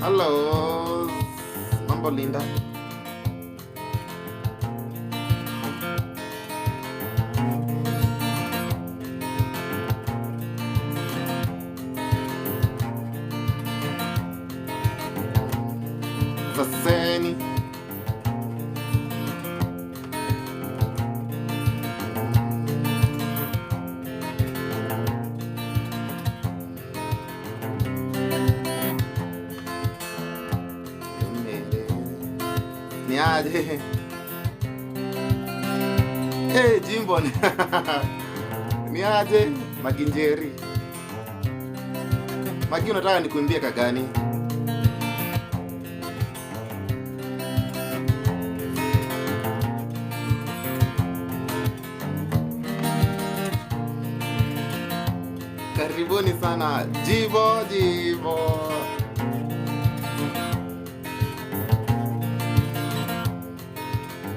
Hello. Mambo Linda. Saseni. Niaje. Hey, Jimbo. Niaje, Maginjeri. Magi, unataka nikuimbie kagani? Karibuni sana. Jibo.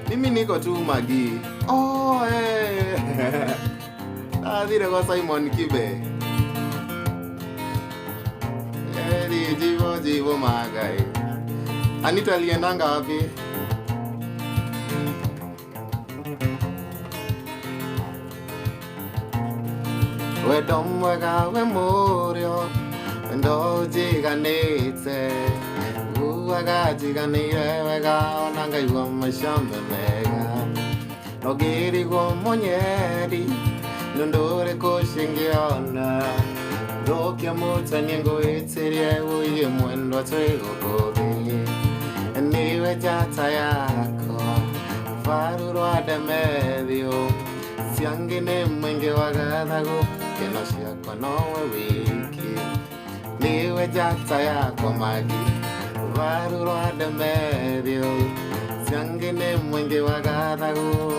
Mimi niko tu Magi. Oh, eh. Adire kwa Simon Kibe. Jibo magai. Anita aliendanga wapi? We domwega we morio. Ndo jiganite. Uwaga jiganire wega onanga iwa mashambe mega. Nogiri go monyeri. Nundore ko shingiona. Dokia muta nyengo itirie uye mwendo twego kobi. Niwe jata yako. Faruro ademedio. Siangine mwenge wagadago. Keno shiako nowe wiki. Niwe jata yako Magi. Faruro ademedio. Siangine mwenge wagadago.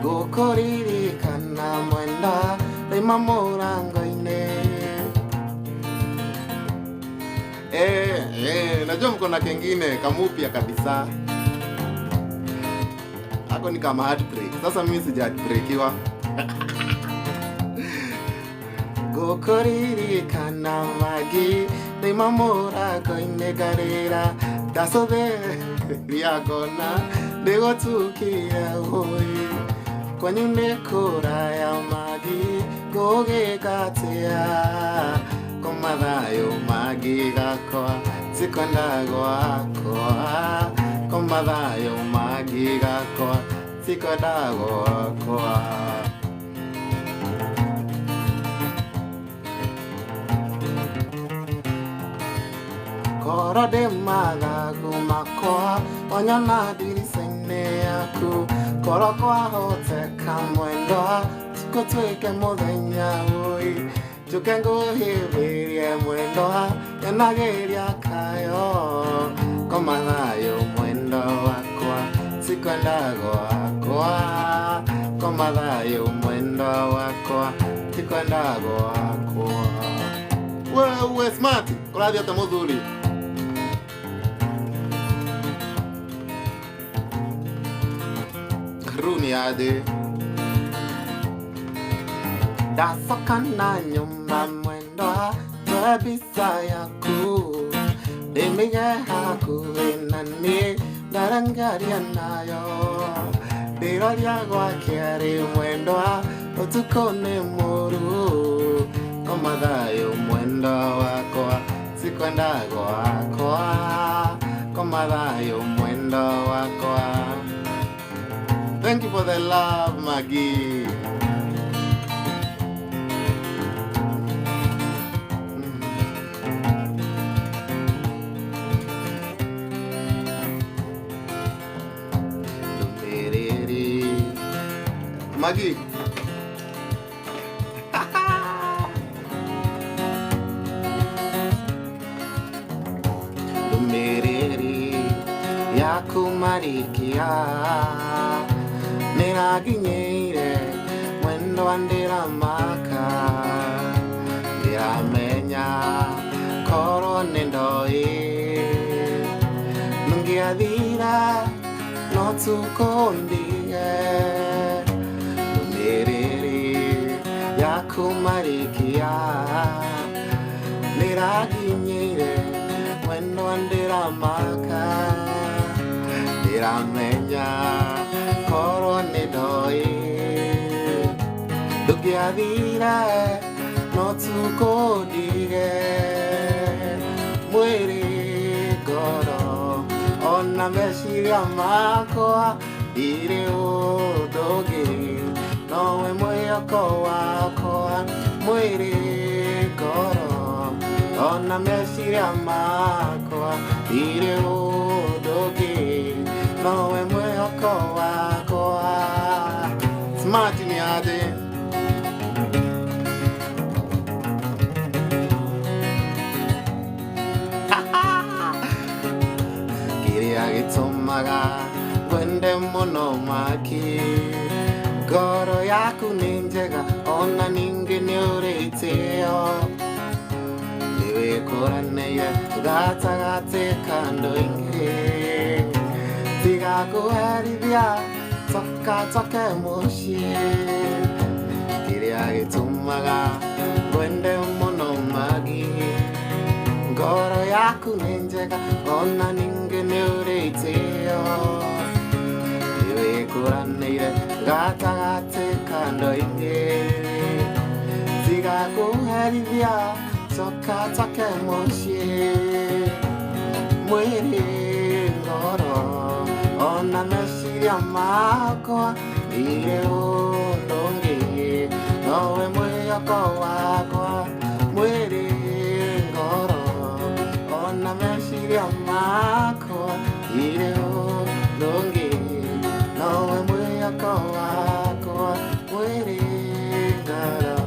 Gokoriri kana mwenda Rima morango ine. Najua mko na kengine kamupia kabisa. Ako ni kama heartbreak. Sasa mimi sija heartbreakiwa. Gokoriri kana Magi Rima morango ine garera. Dasobe Riagona Dego tukia oi. Kwanyune kura ya Magi goge katea komadayo Magi gakoa sikonda goakoa komadayo Magi gakoa sikonda goakoa. Koro de maga gumakoa onyana dirisene aku. Koro kwa hote kamwendo Tuko tweke muthenya ui Tukengo hivirie mwendo Yanageria kayo Komathayo mwendo wakwa Sikwenda gwakwa Komathayo mwendo wakwa Sikwenda gwakwa. Wewe smart Kurathi ata muthuri. Runi ade. Dasoka na nyumba mwendo Wabisa yaku Dimige haku inani Darangaria nayo Diroria kwa kiari mwendo Otukone muru Komathayo mwendo wakwa Sikwenda gwakwa Komathayo mwendo wakwa. Thank you for the love, Magi. Magi. Lumereri yaku marikia. Niraginyire mwendo andira maka. Ndiramenya koro nindoi. Nungiathira no tukondige. Lumereri kumarikia niraginyire mwendo ndiramaka ndiramenya korwo nindoi ndugiathire no tukundige mwiri ngoro ona meciria makwa iri undugi nowe mwihoko wakwa mwiri ngoro ona meciria makwa iri undugi nowe mwihoko wakwa. Smart ni aje kiria gitumaga wende muno maki ngoro yaku ni njega ona ningi ni uritio niwikuranĩire gatagati kando ingi tigakuherithia toke muciĩ kiria gitumaga wende muno magi ngoro yaku ni njega ona ningi ni uritio niwikuranĩire gatagati kando ingi tigakuherithia toke muciĩ mwiri ngoro ona meciria makwa ire undungi nowe mwihoko wakwa mwiri ngoro ona meciria makwa ire undungi nowe mwihoko wakwa mwiri ngoro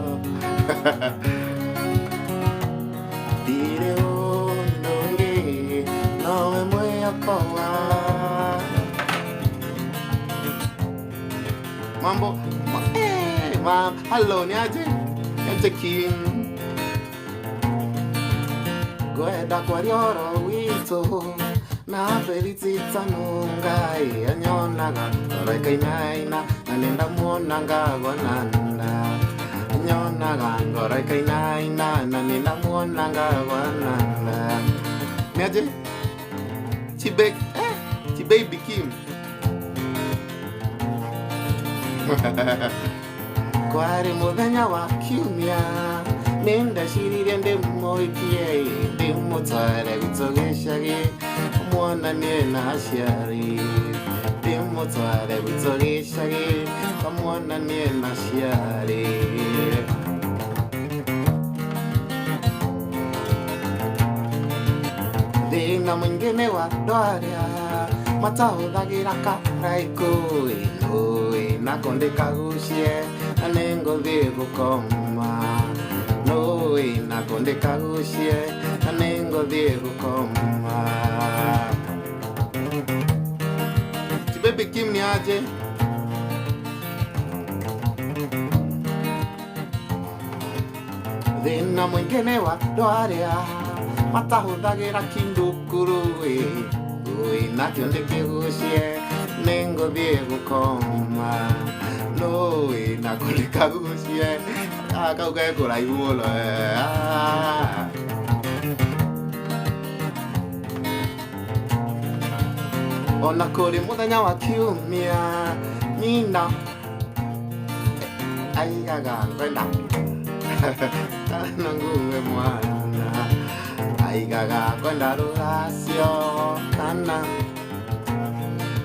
ire undungi nowe mwihoko wakwa. Mambo, hello, ni aje king. Gwenda kwa rioro wito na belitita nungai anyonaga reka inaina nanenda muonanga gwananda anyonaga reka inaina nanenda muonanga gwananda. Ni aje chibaby Kim. Kwari muthenya wa kiumia nindaciririe ndimuhikie ndimutware gwitũ gĩcagi muonanie na aciari ndimutware gwitũ gĩcagi muonanie na aciari. Thĩna mũingĩ nĩ wa andũ arĩa matahũthagĩra karaiku nako ndikagucie na ningũthiĩ gũkoma nako ndikagucie na ningũthiĩ gũkoma. Baby Kim ni aje thĩna mũingĩ nĩ wa andũ arĩa matahũthagĩra kindukuru nakio ndikigucie ningũthiĩ gũkoma nako ndikagucie kau ge kũraihu mũno. Ona kũrĩ mũthenya wa kiumia nyina aigaga ngwenda kana nguwe mwana aigaga ngwenda rũracio kana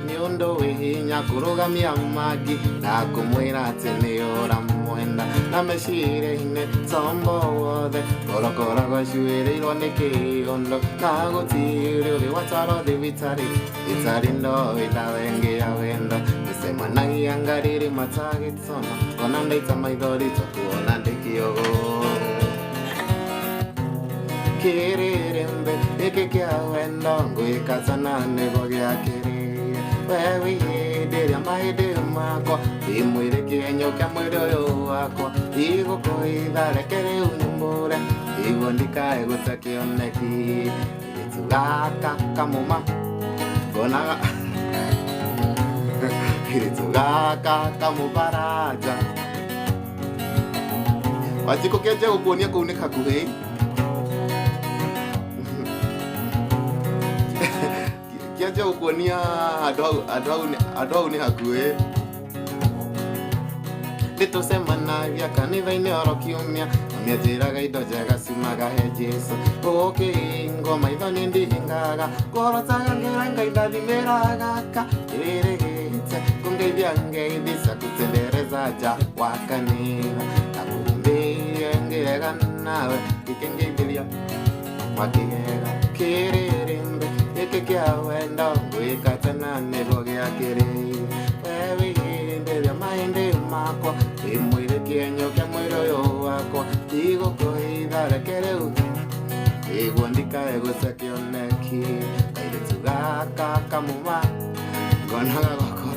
nĩũndũ wĩ hinya kũrũgamia magi na kũmwĩra atĩ nĩũramwenda na meciria-inĩ tombo wothe ngorokoragwo ciũrĩirwo nĩ kĩgondo na gũtirĩ ũrĩ watwarwo thibitarĩ ndoĩ ndawa ĩngĩ ya wendo ndĩcemanagia ngarĩrĩ matagĩtona ona ndaita maithori tũkuona ndĩkĩogo kĩrĩrĩmbe gĩkĩ kĩa wendo ngwĩkatana nĩguo gĩakĩrĩire we wĩhĩndĩria mahĩndĩ makwa ndĩmwĩre kĩenyũ kĩa mwĩrĩ ũyũ wakwa igũkũhitha reke rĩu nyumbũre iguo ndikae gũte kĩoneki gĩtu gaka kamũma ngonaga gĩtu gaka kamũbaraja Wajiko kiaja gukuonia kuu ni hakuhĩ. Kiaja gukuonia andũ hau nĩ hakuhĩ. Nĩtũcemanagia kanitha-inĩ oro kiumia, mami anjĩraga indo njega ciumaga he Jesũ. Gũkĩhingwo maitho nĩndĩhingaga, ngorotaga ngĩra Ngai ndathimĩraga ka ĩrĩrĩgĩte kũngeithia ngeithi kutendereza nja wa kanitha. Nakumbĩire ngĩrega nawe gĩkĩngeithĩria makĩgega kĩrĩrĩmbĩ gĩkĩ kĩa wendo gwĩka tena nĩguo gĩakĩrĩire. We wĩhĩndĩria mahĩndĩ makwa wĩ mwĩrĩ kĩenyũ kĩa mwĩrĩ ũyũ wakwa igũkũhitha reke rĩu ĩguo ndikae gũte kĩoneki. Kairĩtu gaka kamũma ngonaga goko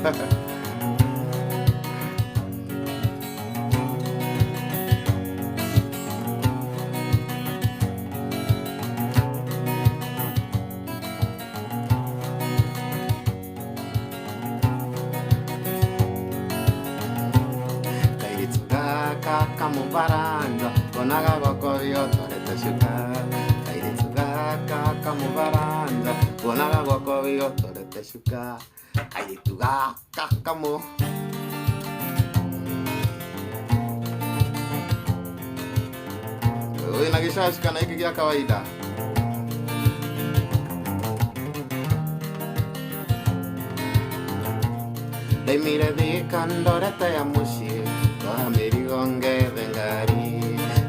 kamubaranja ngonaga goko gĩotorete cuka. Kairĩtu gaka kamubaranja ngonaga goko gĩotorete cuka. Kairĩtu gaka kamu wĩna gĩcaci kana gĩkĩ gĩa kawaida? Ndaimire Thika ndorete ya mũciĩ, twaha mĩrigo ngethe ngari,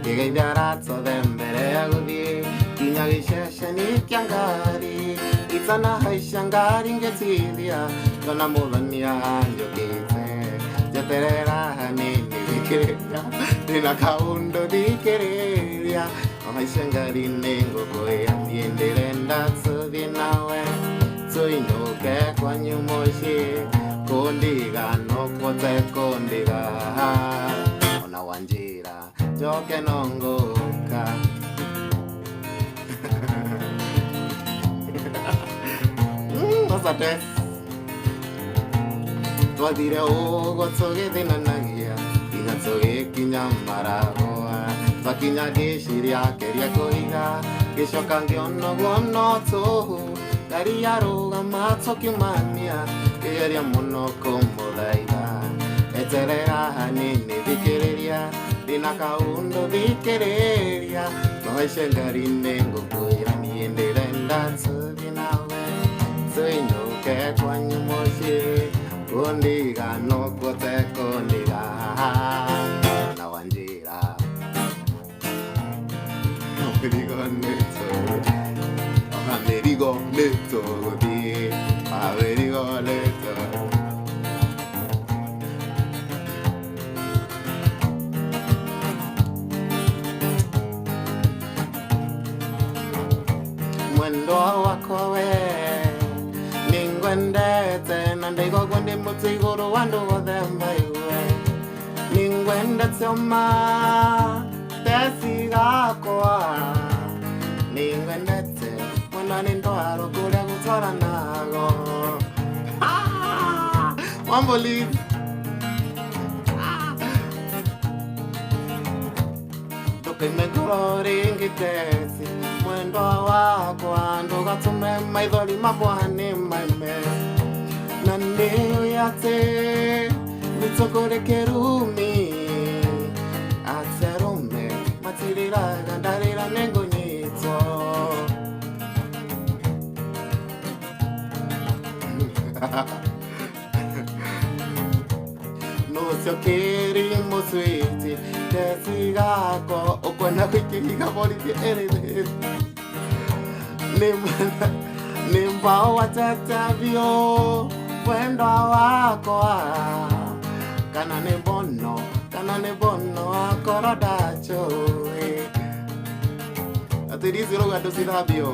ngĩgeithia aratothe mbere ya gũthiĩ kinya gĩceceni kĩa ngari. Itanahaica ngari ngĩtithia ngona mũthoni anjũkĩte, njeterera hanini thikĩrĩria ndĩna kaũndũ thikĩrĩria. Ahaica ngari-inĩ ngũkwĩra niĩ ndĩrenda tũthiĩ nawe tũinũke kwanyu mũciĩ. Kundiga no kwote kundiga ona wanjira njoke no ngũka. Asante. Twathire ũguo tũgĩthinanagia nginya tũgĩkinya Maragwa. Twakinya ngĩciria kĩrĩa kũiga, ngĩcoka ngĩona ũguo no tũhũ. Ngari yarũgama tũkiumania kĩgeria mũno kũmũthaitha. Eterera hanini thikĩrĩria ndĩna kaũndũ thikĩrĩria. Twahaica ngari-inĩ ngũkwĩra niĩ ndĩrenda tũthiĩ nawe tũinũke kwanyu mũciĩ. Kundiga no kwote kundiga na wanjĩra mĩrigo nĩtũgũthiĩ, mĩrigo nĩtũgũthiĩ, mĩrigo nĩtũgũthiĩ. Mwendo wakwa we nĩngwendete na ndaigagwo ndĩ mũtĩ igũrũ wa andũ othe mbaiwe. Nĩngwendete ma teci gakwa, nĩngwendete mwena nĩ ndwaro kũrĩa gũtwaranago. Wamboli ndũkaime ngoro rĩngĩ teci mwendwa wakwa, ndũgatũme maithori makwa nĩ maime. Na nĩũĩ atĩ nĩtũkũrĩkĩrumi atĩ arũme matirĩraga ndarĩra nĩngũnyitwo. Nũcio kĩrimũ switi teci gakwa ũkwenda gũikĩriga borithi ĩrĩ nĩ mbao watete biũ wendwa wakwa. Kana nĩ bono akorwo ndachũĩ atĩ ndici rũga ndũcithambio.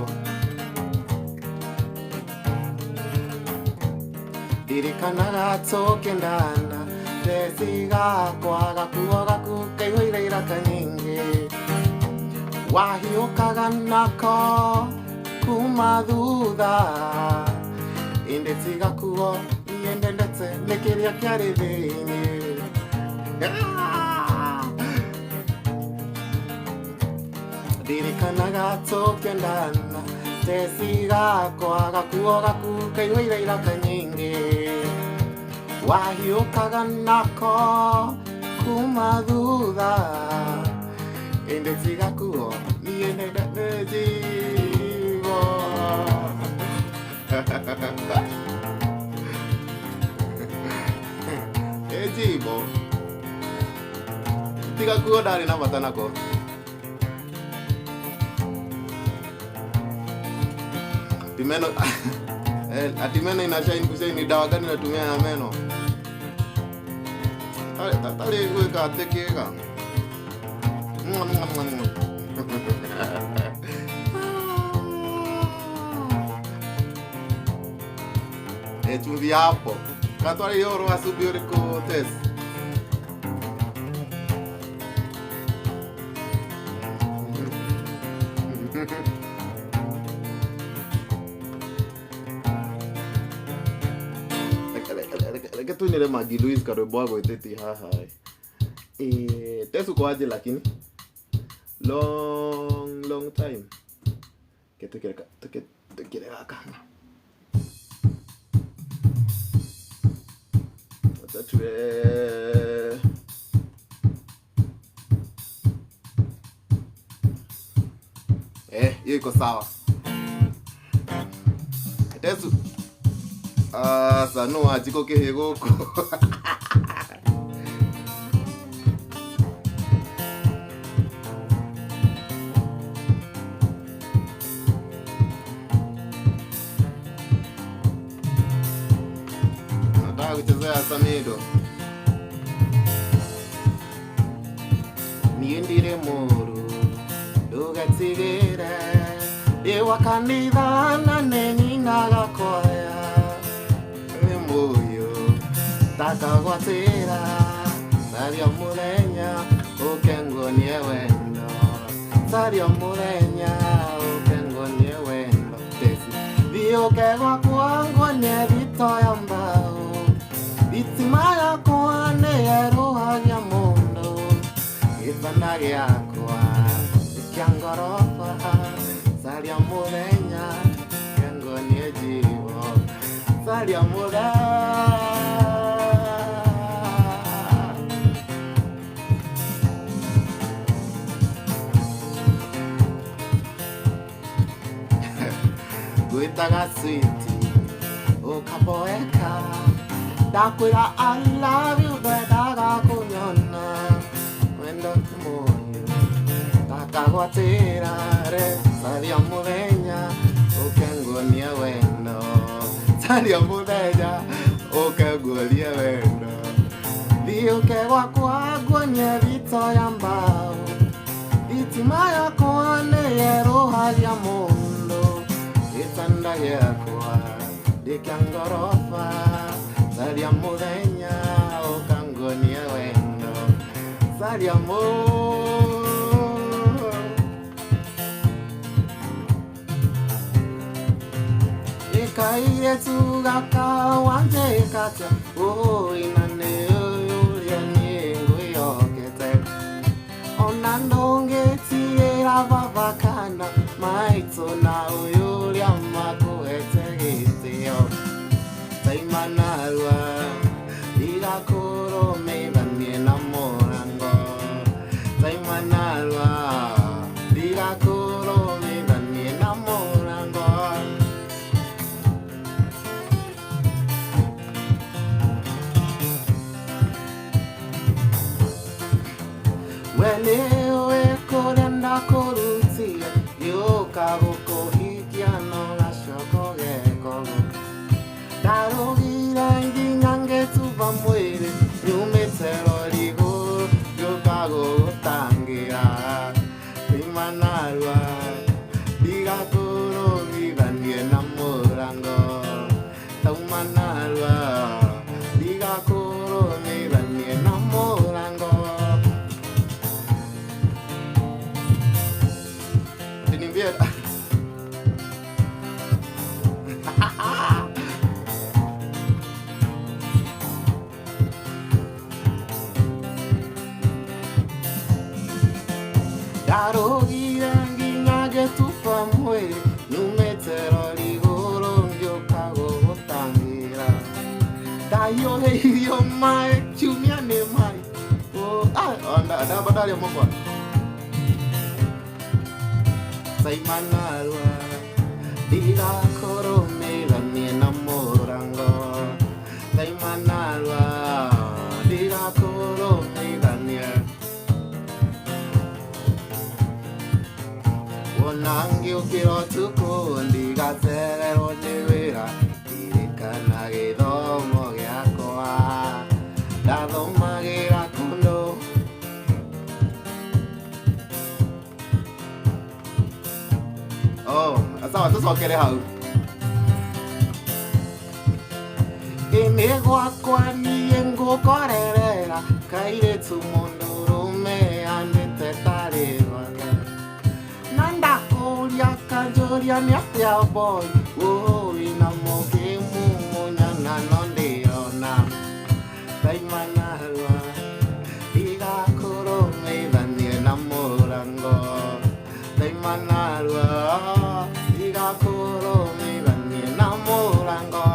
Ndirikanaga tũkĩendana teci gakwa, gakuo gaku kaihũire iraka nyingĩ. Wahiũkaga nako kuma thutha, ĩndĩ tiga kuo niĩ ndendete nĩ kĩrĩa kĩarĩ thĩinĩ. ndirikanaga tũkĩendana teci gakwa gakuo gaku kaihũire iraka nyingĩ wahiũkaga nako kuma thutha ĩndĩ tigakuo niĩ nĩndajigo ejibo tigakuo ndarĩ na bata nako meno ati meno inashine kushaini dawa gani natumia ya meno tatali kuweka tekega chumvi hapo katwali yoro asubiri ko test Reke tu nile Magi Luis kareboa goiteti haha. Tesu kwaje lakini long time. Tukere kama. Tatue hiyo iko sawa. Tesu sano achiko kehegoko nataka kuchezea samido niendire muru dugatigire ewa kanithana neninagakoya takagwatira sario murenya ukengonie wendo sario murenya ukengonie wendo tesi viuke gwakwa ngonie vitoya mbao vitima yakwa neyeruhagia mundu gĩbana gĩakwa kĩangoroba sario murenya ukengonie jivo sario murenya Guitaga sweetie, ukapoeka dakwira I love you, daga kunyona wendo moyo takagwatira re saria mudenya ukengonia wendo saria mudenya ukengonia wendo viuke gwakwa ngonie vitoya mbao vitima yakwa neyeruhagia mundu gĩtanda gĩakwa ndĩkĩangoroba saria mũthenya ũkangonia wendo saria ĩkairĩtu gakawanjĩkatĩa ina nĩũrĩa niĩ ngwĩyokete ona ndũngĩtigĩra baba kana maitũ na ũyũrĩa makuhete gĩtĩo taimanarua igakũrũmithanie na mũrango taimanarua igakũrũmithanie na mũrango wene wĩkũrenda kũrutia yũka gũkũhikia no gacoko gekogo ndarũgire nginya ngĩtuba mwĩrĩ nyumĩte rorigo yũka gũgũtangĩra imanarua ndigakũrũmithanie na mũrango taumanarua ndigakũrũmithanie na mũrango Darogire Yo mai chumia ne mai. Oh ada badal ya monggo. Sai manalwa diga koro me la mi namorango. Sai manalwa diga koro me la mi. Wanangi ukiro tuko diga serero nevera. Kana ge domo ge akoa. Da doma ge rakundo. Oh, sao tôi kể hậu. Ene gua kwani engo korera kaire tsumondo me ande tetare waka. Nanda kolia kajoria miatia boy. Oh, inamoke mumonya nanonde ona. Taimana halwa. Diga koro me danie namorango. Taimana halwa. Diga koro me danie namorango.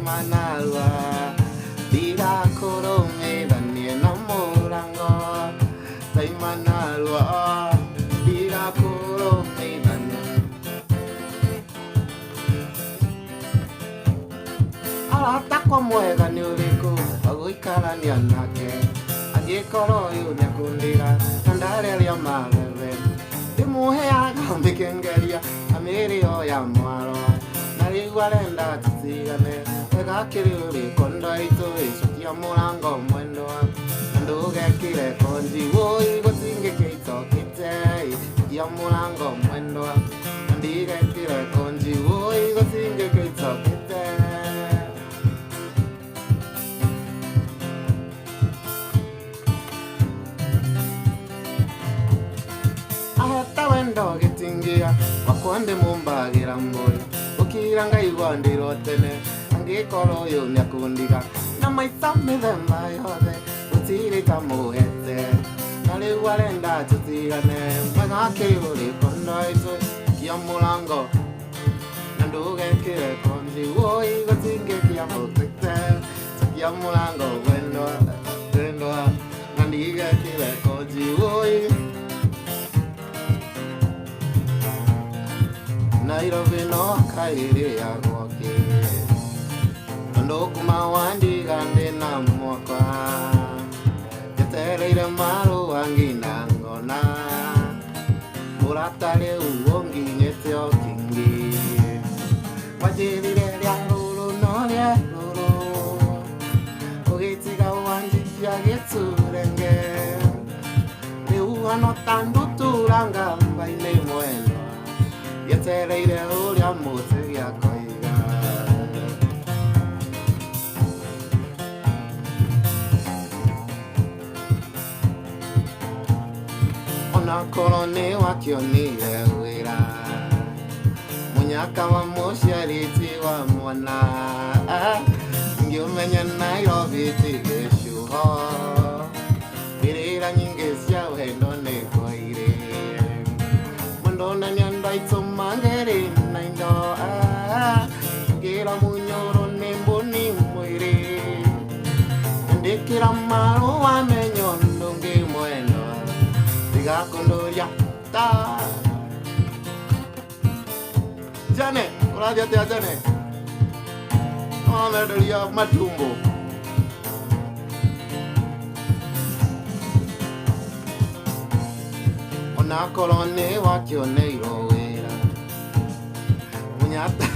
Manalwa diga koro me danie namorango. Sai manalwa diga koro me danie. Ala takwa muega ni uriko aguikara ni anake. Agi koro yu nyakundiga kandare ya maleve. Dimuhe aga mbikengeria amirio ya mwaro. Nariguarenda tsigane. Kakiri uri kondo ito isukia murango mwendo Nduge kire konji woi gotinge keito kite Isukia murango mwendo Ndige kire konji woi gotinge keito kite Aheta wendo getingia Wakonde mumbagira mboi Ukiranga igwandiro tene Koro yo nyakundiga na maisame vema yode utire kamuhete nale walenda tutigane magake uri kondo iso kia mulango nanduge kire kondi woi gotinge kia mutete kia mulango wendo nandige kire kondi woi Nairobi no kairi ya goke Ndokuma wandi gande na mwaka Ketere maru wangi nangona Muratale uongi nyete o kingi Wajirire lia lulu no lia lulu Ogetiga wanji kia getsurenge Leuha no tandu turanga mbaile mweno Yetere ulia mute ya koi Kolone wakionile wira Munyaka wa mushariti wa mwana Ngiumenya Nairobi tigeshuho Birira nyinge siya wendo nekoire Mundona nyanda itomangere naindo Gira munyoro nemboni mwire Ndikira maru wa menyondo ngi mwendo Diga kondo ya ta Jane, kora jate a Jane Medoria matumbo Ona kolone wakio neiro wera Munyata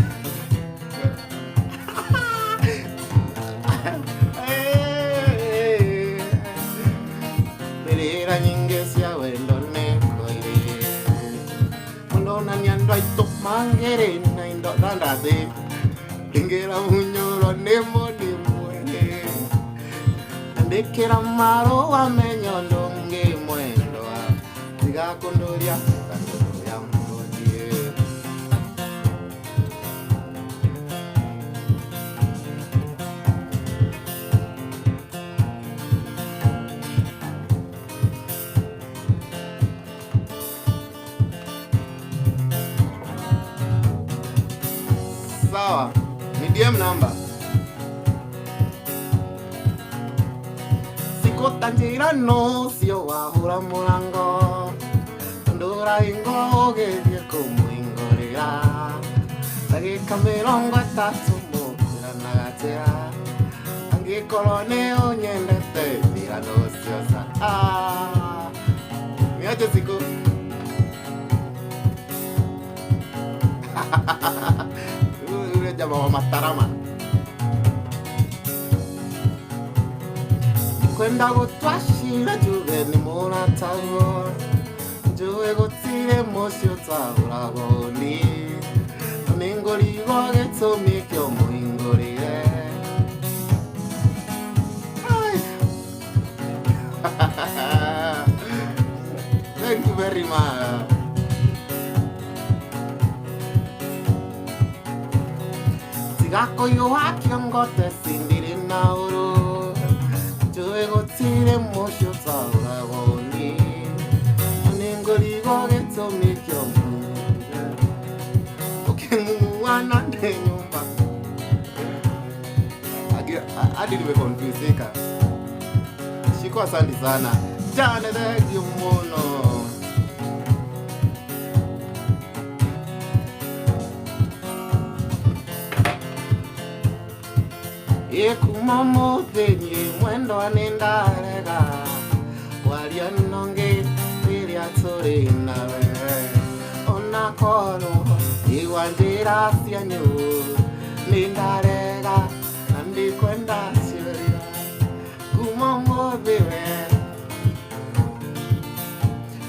Merera nyinge siya wendo nekoire Mondona nyandwa itok mangere na indo dandade Ingera munyoro nemo ni mwene Ndekera maro wa menyondo nge mwendo Tiga kondoria DM number. Sikotanjira no sio wahura murango. Ndura ingo geje kumuingorera. Sagi kamirongo atatu mukira nagatera. Angi kolone onyendete dira no sio sa. Miaje siku. Ule jamaa wa Matarama. Kwenda gutwashira juve ni muna tawo. Juve gutire mosio taura goni. Mingori goge to mikyo muingori re. Thank you very much. Gako yo hakiongo te sindiri nauru. Jue go tire mosho taura goni. Ningori go geto mikyo munga. Okimuana de nyumba. I didn't be confused. Shiko asante sana. Jane de yumono. Ekumomo tenye mwendo anindarega. Walia nonge viria tori nawe. Ona kono iwanjira sianyu. Nindarega nandi kwenda siberia. Kumomo viwe.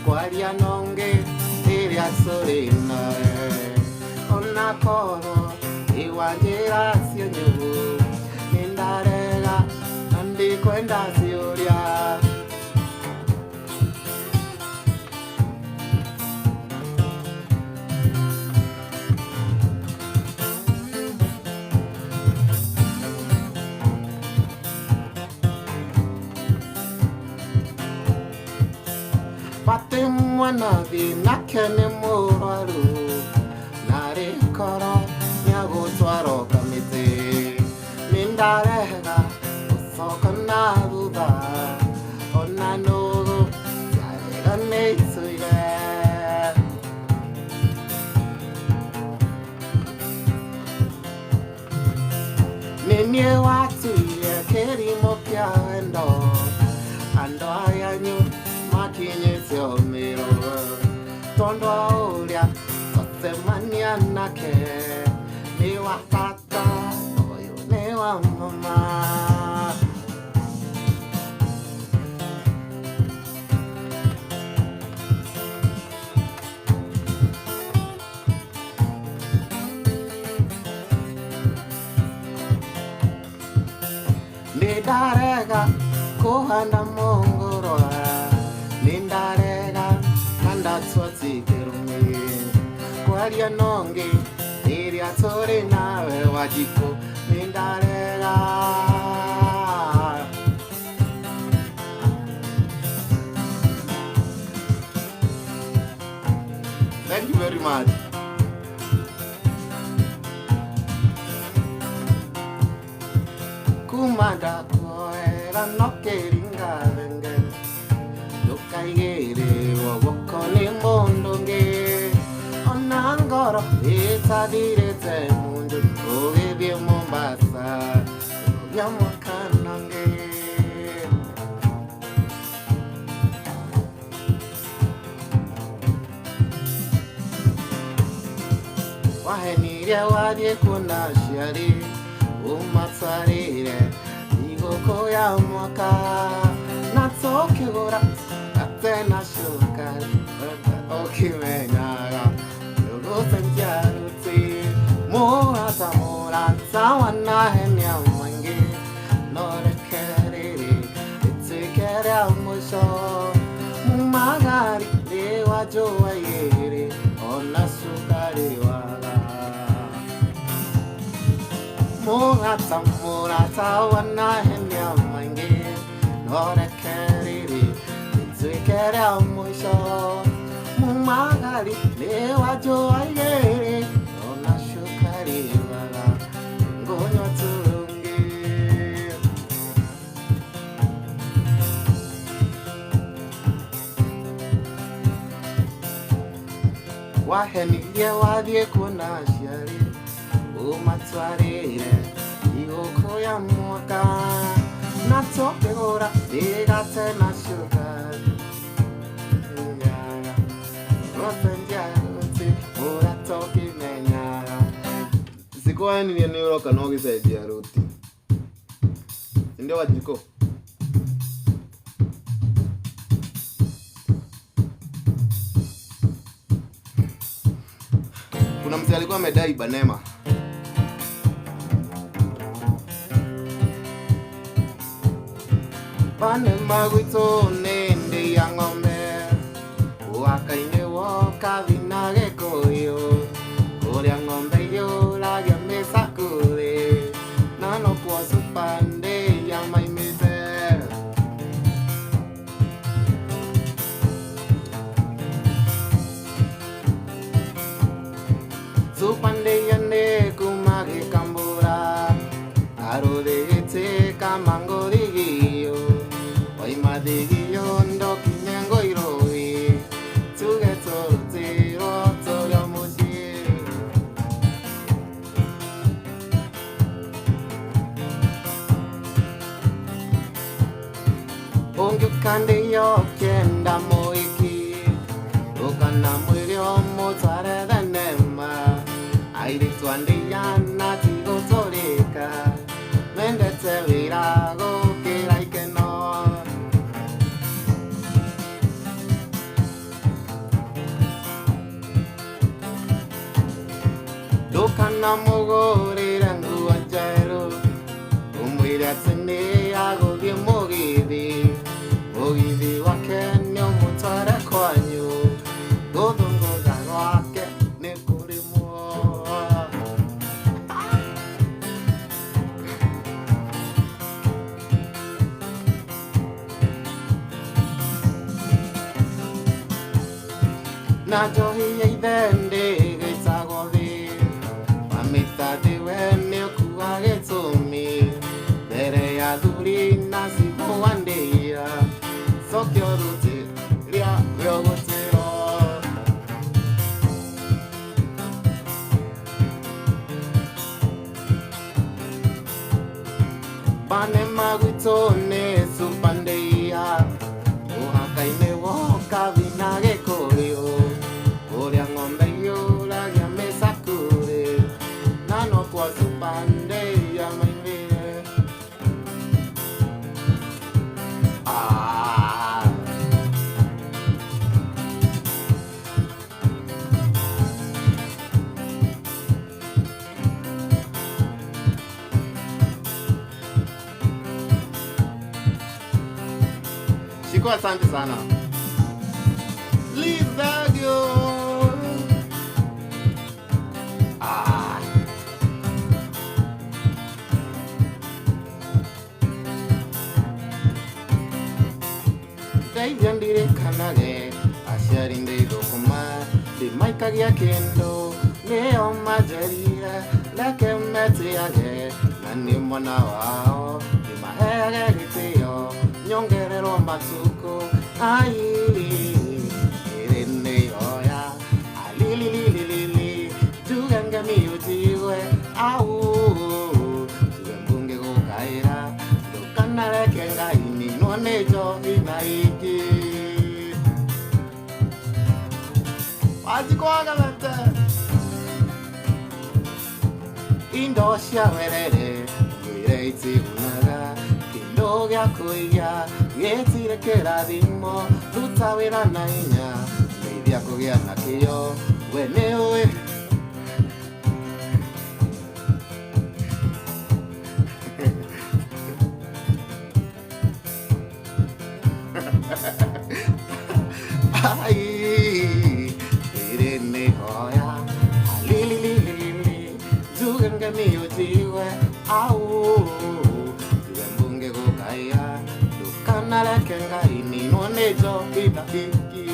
Walia nonge viria tori nawe. Ona kono iwanjira sianyu. Nindarega nandi kwenda siberia. Pate mwana di nakene moraru. Nare koro nyago twaro kamite. Nindarega usoko na duda. Ona nogo yarega neitsuire. Ninye watu ye kerimo kya endo. Ando ayanyu makinye sio miro. Tondo aulia osemania nake. Ni wakata oyo ne wa mama. Nindarega kohanda mongoro. Nindarega nanda tsotsi kerumi. Kwalia nonge iria tori nawe wajiko. Nindarega. Thank you very much. Kumada koera no keringa venge. Lukaigere wo wokoni mondonge. Onangoro ita direte mundu. Oge bie Mombasa. Oge kanange. Waheniria wadie kuna shari. Umatsarire igoko ya mwaka. Natsoke gora atena shukari. Okimenyaga yogo senjaruti. Morata wana henya mwangi. Nore keriri itsikere amusho. Mumagari dewa joa yeri. Ona sukari waga. Morata wana henya mwangi. Nore keriri itsikere amusho. Mumagari dewa joa yeri. Ona sukari waga. wahenirie wathiĩ kuona aciari ũmatwarĩre igũkũ ya mwaka na tũkĩgũra mĩgate na cukari ũrĩa tũkĩmenyaga sikuanirie nĩ ũroka no gĩcenjia ruti ndio wajiko. Kuna mzee alikuwa amedai Banema. Banema gwitũ nĩ ndĩ ya ng'ombe waka-inĩ woka thina gĩkũyũ kũrĩa ng'ombe yũragia mĩcakũrĩ na no kwa supande ya maimĩte supande ya nĩ kuma gĩkambũra arũthĩgĩte kamango thigio oima thigio ndokinye ngoirũĩ tuge tũrutĩrwo tũrĩa mũciĩ ũngĩkandĩyo kenda mũiki ũkana mwĩrĩ ũmũtware thenema airĩtu andĩyana tigũtũrĩka mendete wĩra gũkĩra ikeno ndũkana mũgũrĩre nguo njerũ ũmwĩre atĩ nĩ agũthiĩ mũgithi wake nĩ ũmũtware kwanyu gũthũngũtha gwake nĩ kũrĩmwo na njohi ya ithe ndĩgĩtagwo thĩ wamĩtathiwe nĩ ũkuga gĩtũmi mbere ya thuri na cibũandĩia cokio ruti rĩa rĩogũtĩro Banema gwitũ nĩ supandĩia ũhaka-inĩ woka thina gĩkũyũ kũrĩa ng'ombe yũragia mĩcakũrĩ na no kwa supandĩia maimĩre Shiko, asante sana. Leave that girl. David ndirikanaga aciari ndĩthũkũma ndĩmaikagia kĩndũ nĩo manjerire reke metĩage na nĩ mwana wao ndĩmaheage gĩtĩo nyongererwo matukũ ai ĩrĩ nĩyoya alilililili tugenge miũtigwe au tuge mbunge gũkaĩra ndũkanareke Ngai ninwo nĩ njohi na ingĩ wajikwagalete indo cia werere ngwĩre itigunaga kĩndũ gĩa kũiya gĩtire kĩrathimo ruta wĩra na hinya ndeithia kũgĩa na kĩyo we nĩũĩ ai ĩrĩ nĩhoya alilililili tugenge miũtigwe au tuge mbunge gũkaia ndũkanareke Ngai ninwo nĩ njohi na ingĩ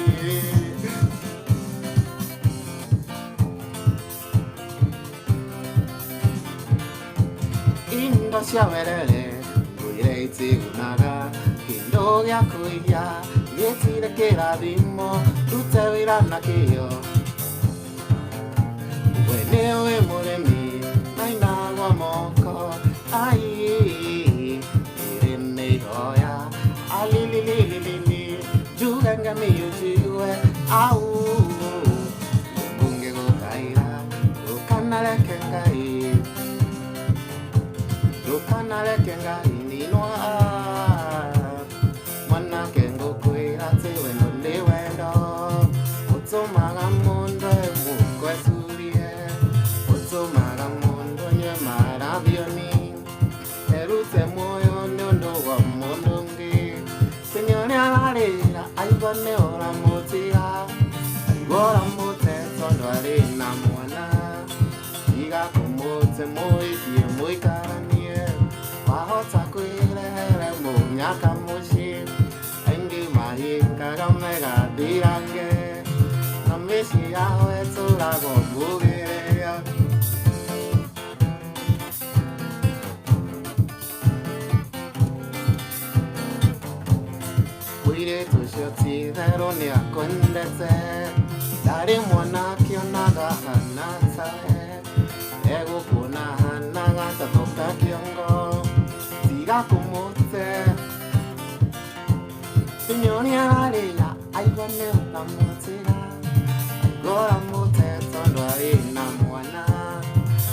indo cia werere ngwĩre itigunaga kĩndũ gĩa kũiya gĩtire kĩrathimo rute wĩra na kĩyo wenewe muremi nainagwa moko ai irene hoya alilililili juganga miyujiwe au munge gukaira ukanale kengai ninwa mwana kengo kuira tewe no lewendo utomaga mundo mukwesurie utomaga mundo nye maravioni erute moyo nyondo wa mondongi senyone alarela aibane ora motiga aibora mote tondo arena mwana iga kumote moiki moikaranie wahota kuilele munyaka mushi engi mahi kagamega dirange namishi yawe turago mugereya Wire tushoti veroni akondete dari mwana kionaga hanata ego kuna hanaga tatoka kiongo siga kumote signori alarela aibane utamotega aigora mote tondo arena mwana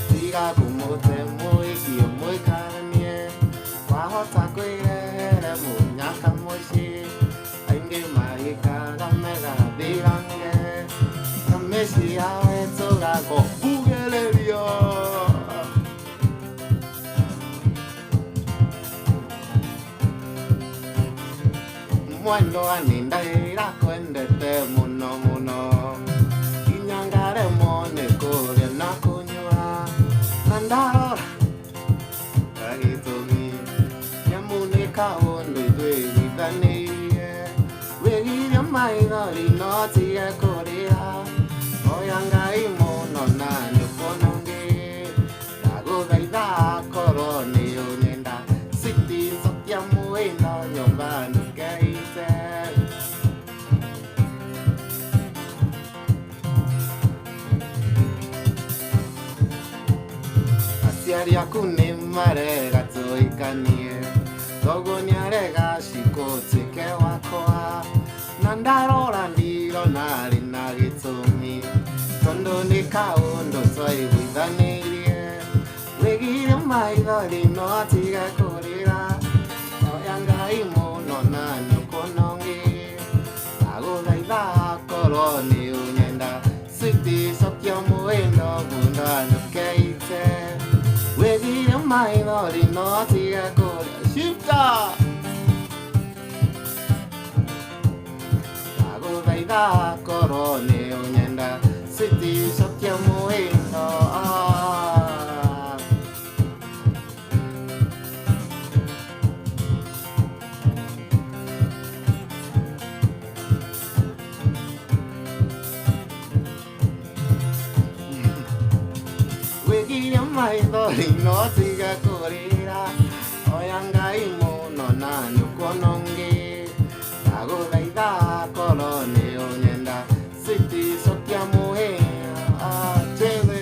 siga kumote moiki moikaranie wahota kuirele munyaka moshi aingi mahika gamega dirange nameshi yawe togago bugelerio Mwendo aninda ira kwendete muno muno Inyangare mone kore na kunyua Nandara Kagitomi Nyamune kaondo idwegi daniye Wegi yamaina linoti ya korea Oyanga imono na nyukononge Dago gaida korone yonyenda Siti sokya muendo nyomba nukai Asiari akune marega toikanie Togo nyarega shikote ke wakoa Nandarora ndiro nari nagitomi Tondo ni kaondo toi withanirie Wegire maithori no tiga korira Oyanga imono na nyukonongi Ago laida koroni unyenda Siti sokyo muendo bunda nukeite Wegire maithori no tiga korira Shifta! Ago laida koroni unyenda Siti sokyo muendo Wegi maithori no tiga korira Oyanga imono na nyukonongi Dago daida korone onyenda Siti sokya muhe Cheze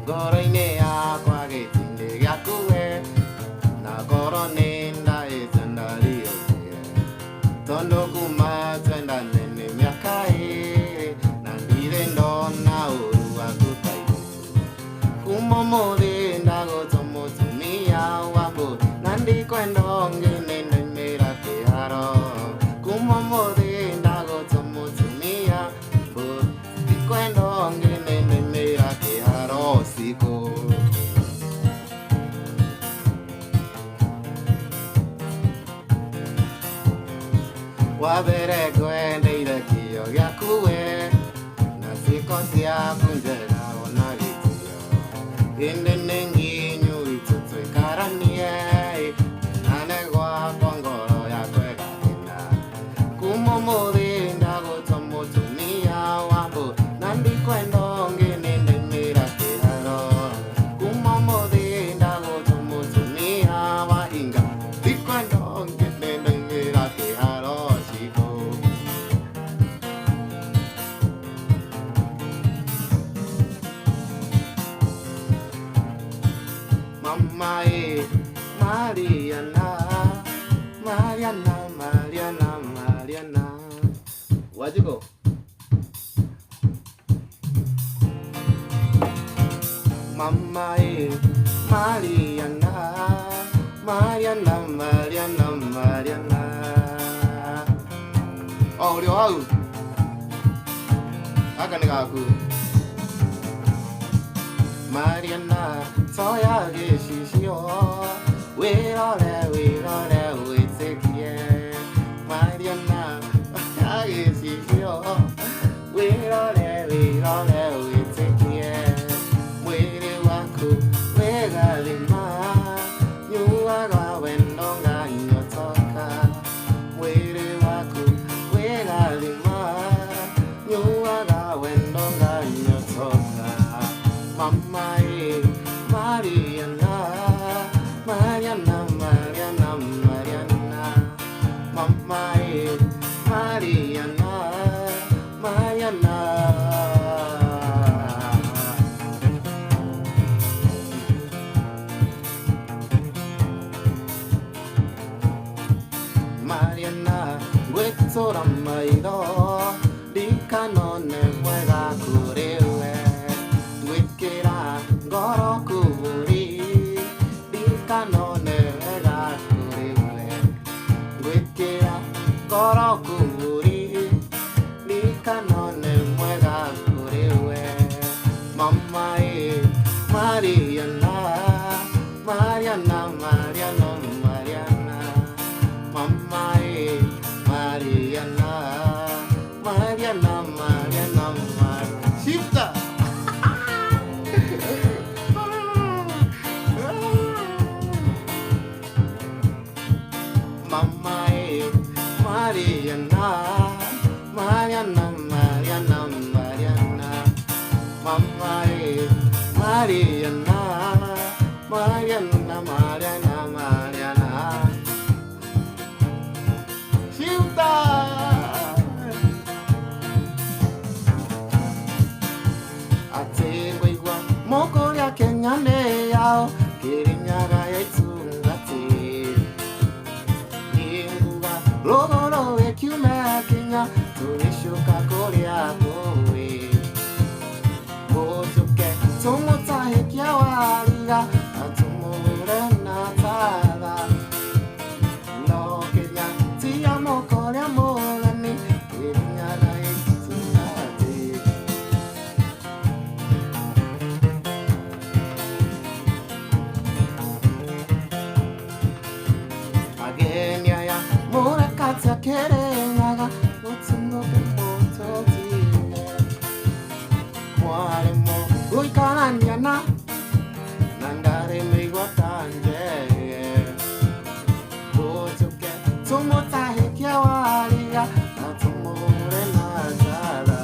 Gorene ya kwa getinde yakue Na korone nda etandari otie Tondo kuma twenda nene miakai Nandire ndona uru akutai Kumomore ndago tomo tumia wambu Nandi kwendo ngene mera keharo Kumomore ndago tomo tumia Kwendo ngene mera keharo siko Wabere kwende ira kiyo yakue Nasiko siya kunjera onagitiyo Inde nengi nyu itutu ikaranie Anegwa kongoro ya kwega hina Kumomori ndago tomo tumia wambu Nandi kwendo Mariana, Mariana. Where'd you go? Mama, Mariana, Mariana, Mariana, Mariana. Oh, udah tahu? Akan aku. Mariana, saya gesisio. Wirole, witsekie. Mariana, saya gesisio. Wirole, witsekie. Wiri waku, wegalima. Nyuaga wendonga nyotoka. Wiri waku, wegalima. Nyuaga wendonga nyotoka. Mama, Mariana, Mariana, Mariana, Mariana. Mama, Mariana, Mariana. Mariana, guetora mairo, di canone juega curewe. Guitkira, goro kuburi, di canone juega curewe. Guitkira, goro kuburi, di canone juega curewe. Mama, Mariana, Mariana, Mariana, Mariana. Mama, Mariana, Mariana, Mariana, Mariana. Shifta. Mama, Mariana, Mariana, Mariana, Mariana. Mama, Mariana, Mariana, Mariana, Mariana. Shifta. Ate wewa moko ya Kenya ne yao kirinyaga yaitsungati. Inguwa logoro ekyume Kenya tulishuka korea kowe. Botuke tumota hekia waliga atumure natala. No Kenya tiamo korea molani kirinyaga yaitsungati. Agenya ya murakatsa kerenyaga utsunoke mototine. Mwaremo uikananyana nandare migwatanje. Botuke tumota hekia waliga atumure nazala.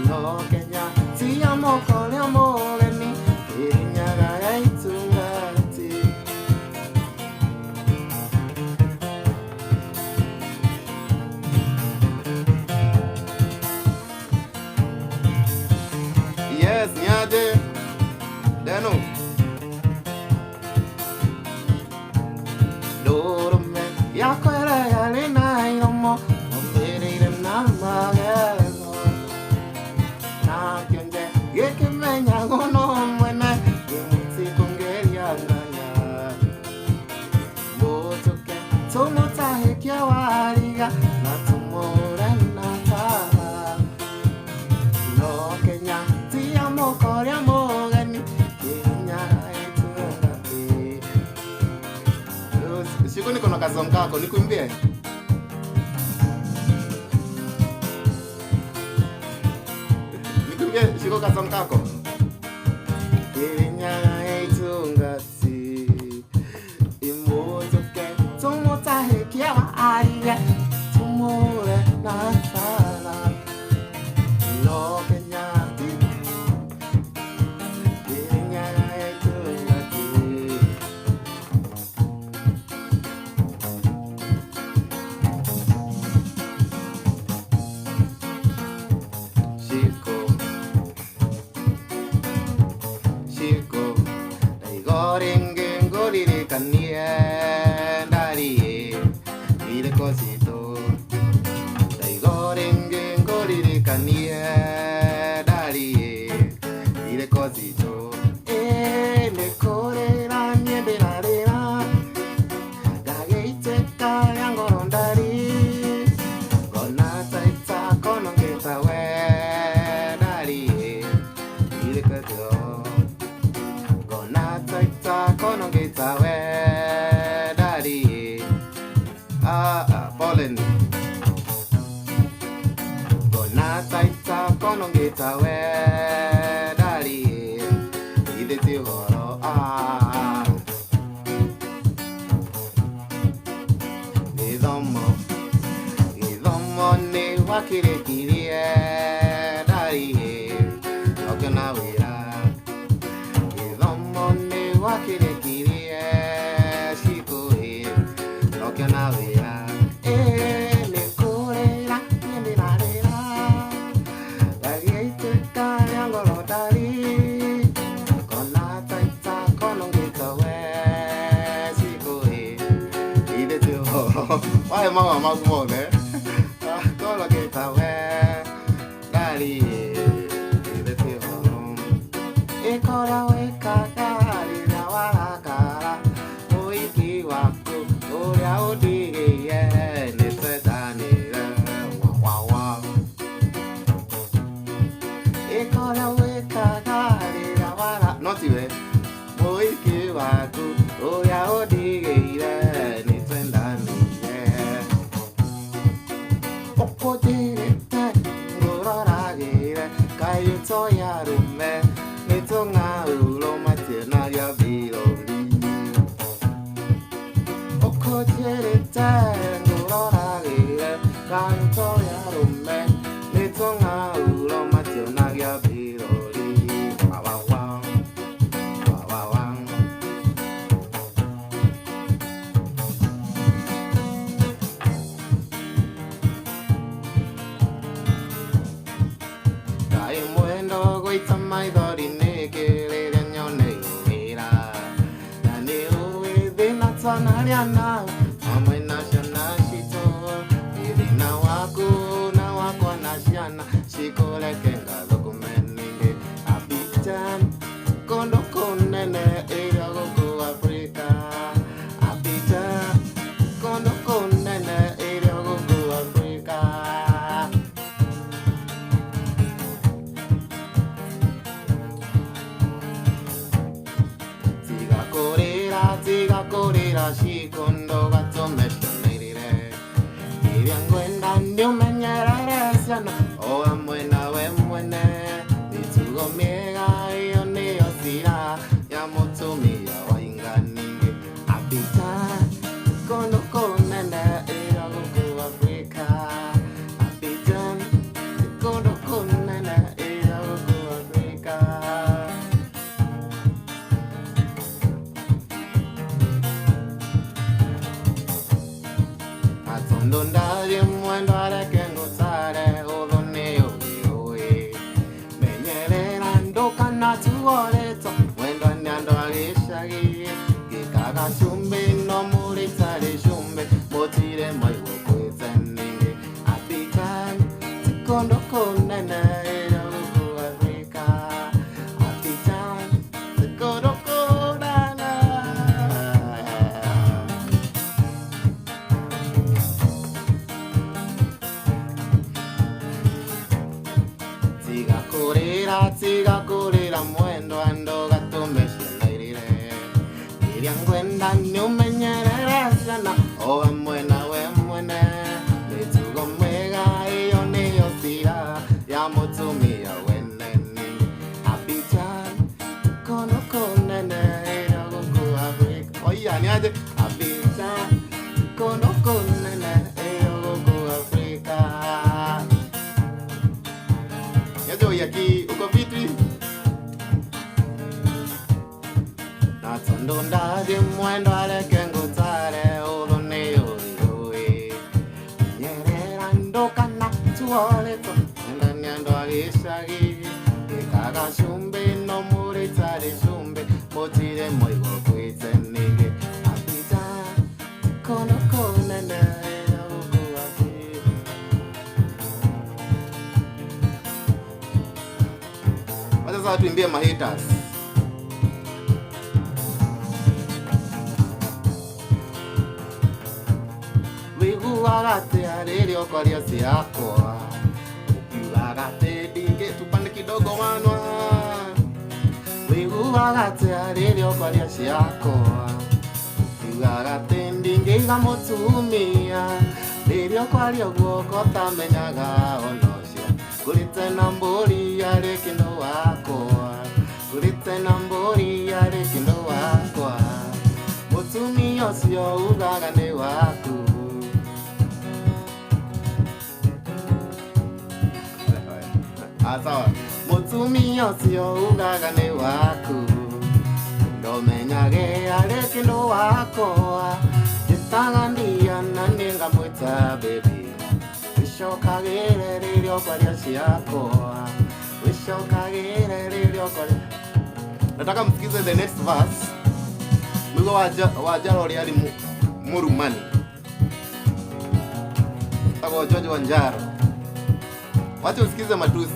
No Kenya tiamo korea molani kirinyaga yaitsungati. Yes, nyade. Deno. Dorome. Yakwere galina iromo. Ombere namagelo. Na kyonje. Yeke menya gono mwene. Yemutsi kongeria nganya. Botoke. Tomota hekia wariga. Natumore natala. No Kenya, tiamo korea mogani, Kenya etungati. Siku niko na kasong kako, nikuimbie. Nikuimbie siku kasong kako. Kenya etungati. Imotoke, tumota hekia wariga, tumore natala. No Kenya, Kenya etungati. Shiko, dai gorenge gorire kanie dari. ile cosito dai gorenge ngorire kanie dali ile cosito le core la niente la rena gaite kaya ngorondari gonna taita kono geta we dali ile cosito gonna taita kono geta we dali Polen gonna taita kono geta we dali ile ti horo idomo ne wakire kirie dali okena wira idomo ne wakire kirie shikoe okena wira le corera niente la rera la gaite kaya ngorotari gonna taita kono geta we shikoe ile ti horo why mama magmone kono geta we dali ile ti horo e kora we kakari na wala kara oiki wako oria odige ye ne tsedani wa wa e kora we kakari na wala noti we oiki wako oria odige ye ne tsedani ye okodirete ngororagire kayo toyarume nitonga ulo matena ya bilori okodirete ngororagire kayo toyarume nitonga ulo matena ya bilori wa wa wa wa wa wa Dai muendo goita mai dorine che le regnone era la neu de natsana amai nashana shito irina wako nashana shikole kenga dokumeninde abitan kondo konene era go Africa abitan kondo konene era go Africa tiga correra shikondo gatto meshanire iriangwenda ndio menyera resana o amwena we mwene bitugo miega iyo niyo sira ya mutumi ya wainganinge apita kondo konene ira go Africa apita kondo konene ira go Africa Atondondari muendo que ngutare odoneo oe menyerera ndoka na tuoreto muendo nyando alishagi kikaga chumbe no muri tare chumbe motire mai wokwetsanenge apitan kondo konene go Africa apitan kondo konene tiga correra muendo ando gatto meshanire iriangwenda nyo menyere sana o amwena we mwene bitugo mwega iyo niyo sira ya mutumi ya wenene apitan kono konene go Africa oya ni aje apitan kono konene go Africa yajo yaki uko vipi Sasa tuimbie mahitas. Wiguagate arĩrĩa ũkwaria ciakwa, ũkiugagate ndingĩ tupande kidogo wanwa. Wiguagate arĩrĩa ũkwaria ciakwa, ũkiugagate ndingĩiga mũtumia. Rĩrĩa ũkwaria guoko tamenyaga ona ũcio ngũrĩte na mbũri arĩ kĩndũ wakwa, ngũrĩte na mbũri arĩ kĩndũ wakwa. Mũtumia ũcio ugaga nĩ waku. Sawa. Mũtumia ũcio ugaga nĩ waku, ndomenyage arĩ kĩndũ wakwa. Njĩtaga ndia na nĩngamwĩta baby, wĩcokagĩre rĩrĩa ũkwaria ciakwa, wĩcokagĩre rĩrĩa ũkwaria. Nataka msikize the next verse. Mwigo wa Njaro ũrĩa arĩ Mũrumani, agwo George wa Njaro. Wacha usikize matusi.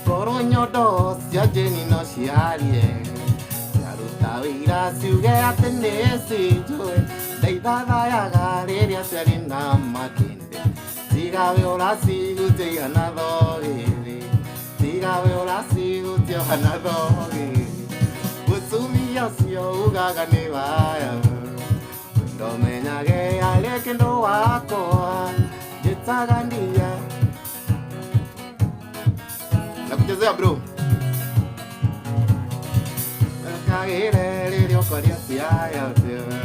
Koro nyondo cia Jeni no ciarie, ciaruta wĩra ciuge atĩ nĩcinjũĩ. Ndeithathayaga rĩrĩa ciarĩ na makĩndĩ, tigawe ũracigutia ihana thogĩrĩ, tigawe ũracigutia ihana thogĩrĩ. Mũtumia ũcio ugaga nĩ waya, ndomenyage arĩ kĩndũ wakwa. Njĩtaga ndia nakuchezea bro, wĩcokagĩre rĩrĩa ũkwaria ciakwa.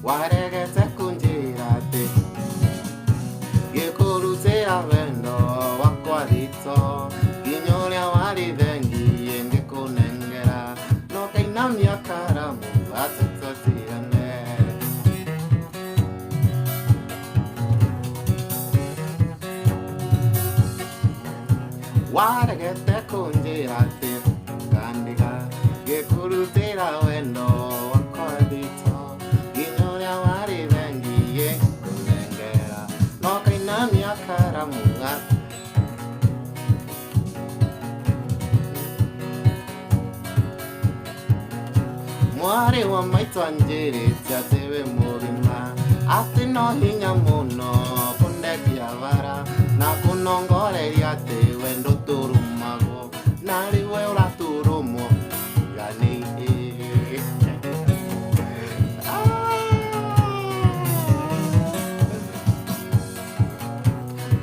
Waregete kũnjĩra atĩ ngĩkũrutĩra wendo wakwa thito, nginya ũrĩa warĩ thengie ngĩkũnengera, no kainamia karamu atĩ tũtigane. Waregete kũnjĩra atĩ ngandĩka ngĩkũrutĩra wendo wakwa thito, nginya ũrĩa warĩ thengie ngĩkũnengera, no kainamia karamu atĩ. Mwarĩ wa maitũ anjĩrĩte atĩ wĩ mũgima, atĩ no hinya mũno kũndekia bara na kũnongoreria atĩ we ndũtũrũmagwo, na rĩu we ũratũrũmwo ganĩ.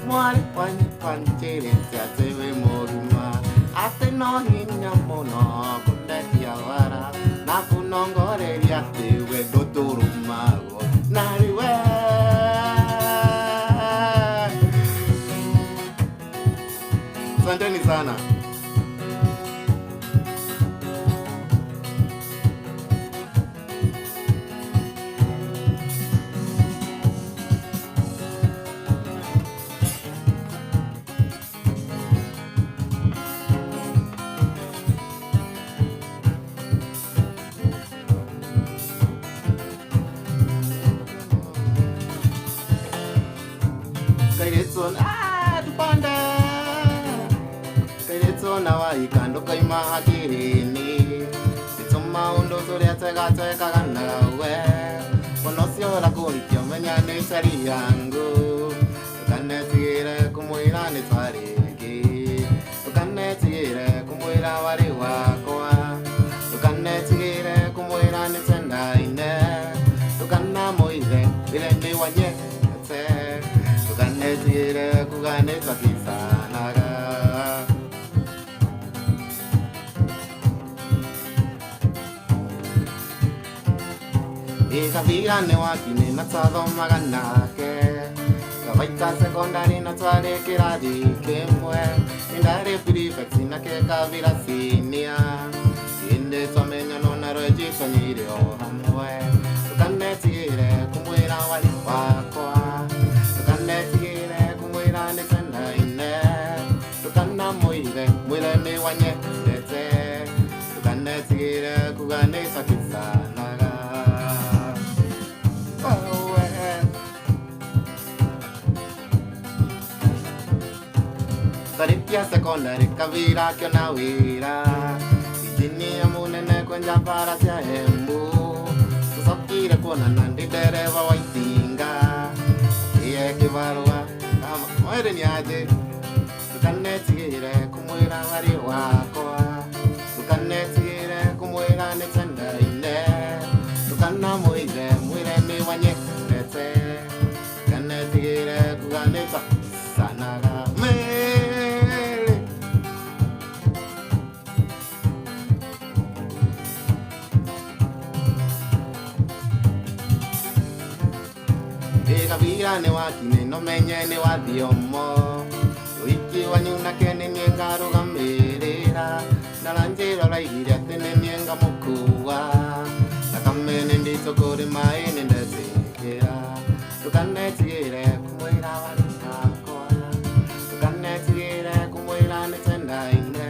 Mwarĩ wa maitũ anjĩrĩte atĩ wĩ mũgima, atĩ no hinya mũno kũndekia bara na kũnongoreria atĩ we ndũtũrũmagwo, na rĩu we. Asanteni sana. Tupande kairĩtona waikando kaima hakiri-inĩ, gĩtũma ũndũ tũrĩa twegatwekaga nawe, ũnocio ũrakũrikia ũmenya nĩ cari yangu. Ndũkanetigĩre kũmwĩra nĩ twarĩki, ndũkanetigĩre kũmwĩra warĩ wakwa, ndũkanetigĩre kũmwĩra nĩ twendaine, ndũkanamũithe wĩra nĩ wanyendete, ndũkanetigĩre kuga nĩ twakisanaga. Ĩgathira nĩ wakinĩ na twathomaga nake, Kawaita secondary na twarĩ kĩrathi kĩmwe, nĩndarĩ prefect nake kabira senior, ĩndĩ twamenyana na rwĩnji twanyire o hamwe. Ndũkanetigĩre kũmwĩra warĩ wakwa, ndũkanetigĩre kũmwĩra nĩ twendaine, ndũkanamũithe mwĩre nĩ wanyendete, ndũkanetigĩre kuga nĩ twakisanaga. secondary kavira kyo na wira Ijini ya munene kwenja para sia hembu Susokire kuona nandi dereva waitinga Iye kibarua kama mwere ni aje Tukanetigire kumwira wari wakoa Tukanetigire kumwira netenda ine Tukana muire mwire ni wanye nete Tukanetigire kuganeta sanaga mele Ega vira ne wakine no menye ne wadiomo Uiki wanyuna kene miengaru gamerera Nalanjero raigira tene mienga mokua Nakamene ndito kore mae nendesekera Tukanetigire kumwira wari wakoa Tukanetigire kumwira netenda ine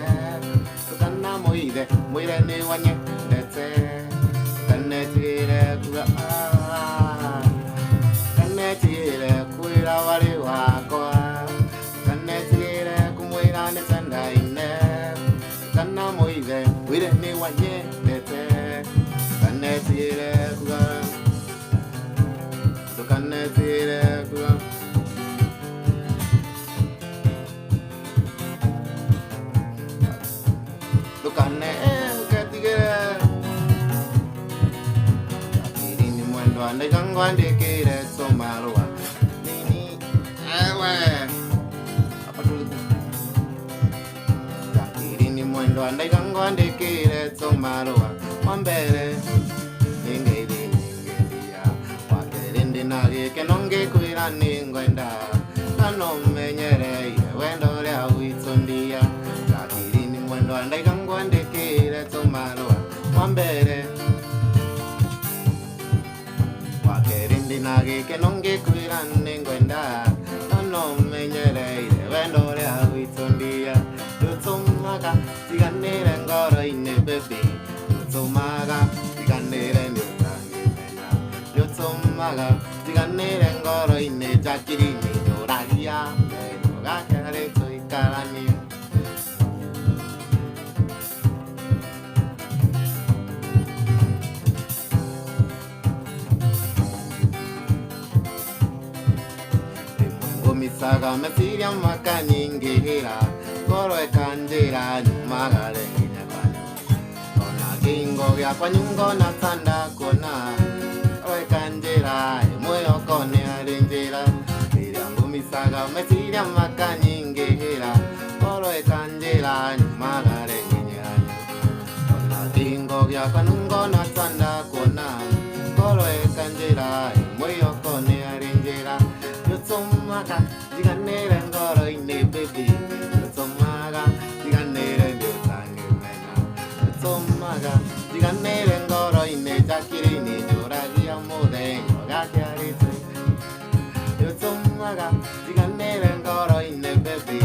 Tukana moide mwire ni wanye ndete Tukanetigire kuga Tukanetigire kuira wari wakoa Tukanetigire kumwira netenda ine Tukana moide mwire ni wanye ndete Tukanetigire kuga Tukanetigire kuga Tukanetigire Irini mwendo ande gango ande kire somarua Nini ewe Apa dulu Irini mwendo ande gango ande kire somarua Wambere Ningeri ningeria Wakerindi nage kenonge kuira ningwenda Nano menyere iwe wendo lea uitondia Irini mwendo ande gango ande kire somarua Wambere Wakerindi nage kenonge kuira ningwenda Nano menyere iwe wendo lea uitondia Lutumaga tiganire ngoro ine baby Lutumaga tiganire nyutangi mena Lutumaga tiganire ngoro ine jakiri ni doragia Meno gakare toikarani Misaga mesiria makanyingira Goro ekanjira nyumagare nginyakanya Kona gingo gya kwa nyungo na tanda kona Goro ekanjira moyo kone arinjira Miriangu misaga mesiria makanyingira Goro ekanjira nyumagare nginyakanya Kona gingo gya kwa nyungo na tanda kona Goro ekanjira moyo kone arinjira Lutumaga tiganire ngoro ine baby Lutumaga tiganire nyutangi mena Lutumaga tiganire ngoro ine jakiri ni doragia mudengo gakiarite Lutumaga tiganire ngoro ine baby